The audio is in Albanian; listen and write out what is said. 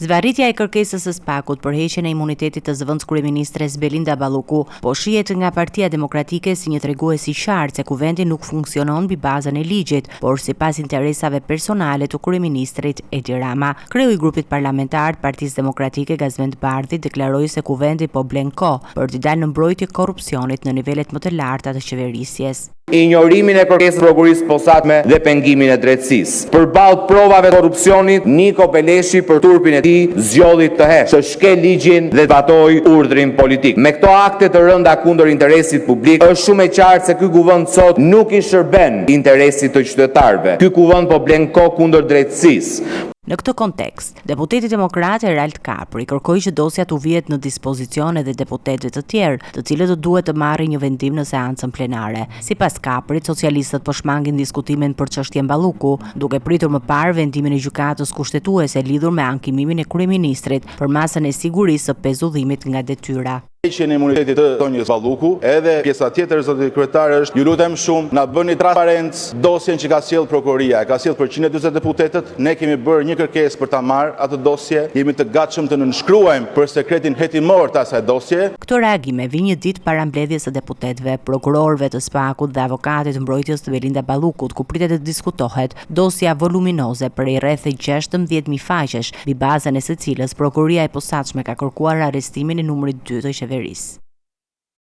Zvarritja e kërkesës së SPAK-ut për heqjen e imunitetit të zëvendës kryeministres Belinda Balluku po shihet nga Partia Demokratike si një tregues i qartë se kuvendi nuk funksionon mbi bazën e ligjit, por sipas interesave personale të kryeministrit Edi Rama. Kreu i grupit parlamentar të Partisë Demokratike Gazmend Bardhi deklaroi se kuvendi po blen kohë për të dalë në mbrojtje korrupsionit në nivelet më të larta të qeverisjes. Injorimin e kërkesës prokurisë posaçme dhe pengimin e drejtësisë. Përballë provave të korrupsionit, Niko Beleshi për turpin e tij zgjodhi të heshtë, të shkel ligjin dhe të batoj urdhrin politik. Me këto akte të rënda kundër interesit publik, është shumë e qartë se ky kuvend sot nuk i shërben interesit të qytetarëve. Ky kuvend po blen kohë kundër drejtësisë. Në këtë kontekst, deputeti demokrat Erald Kapri kërkoi që dosja të vihet në dispozicion edhe deputetëve të tjerë, të cilët duhet të marrin një vendim në seancën plenare. Sipas Kaprit, socialistët po shmangin diskutimin për çështjen Balluku, duke pritur më parë vendimin e gjykatës kushtetuese lidhur me ankimimin e kryeministrit për masën e sigurisë së pezullimit nga detyra. Heqjen e imunitetit të Tonjës Balluku, edhe pjesa tjetër zoti kryetar është, ju lutem shumë, na bëni transparencë dosjen që ka sjell prokuroria, ka sjell për 140 deputetët, ne kemi bërë një kërkesë për ta marrë atë dosje, jemi të gatshëm të nënshkruajmë për sekretin hetimor të asaj dosje. Këto reagime vijnë një ditë para mbledhjes së deputetëve, prokurorëve të SPAK-ut dhe avokatit të mbrojtjes të Belinda Ballukut, ku pritet të diskutohet dosja voluminoze për rreth 16.000 faqesh, mbi bazën e së cilës prokuroria e posaçme ka kërkuar arrestimin e numrit 2 të qeverisë.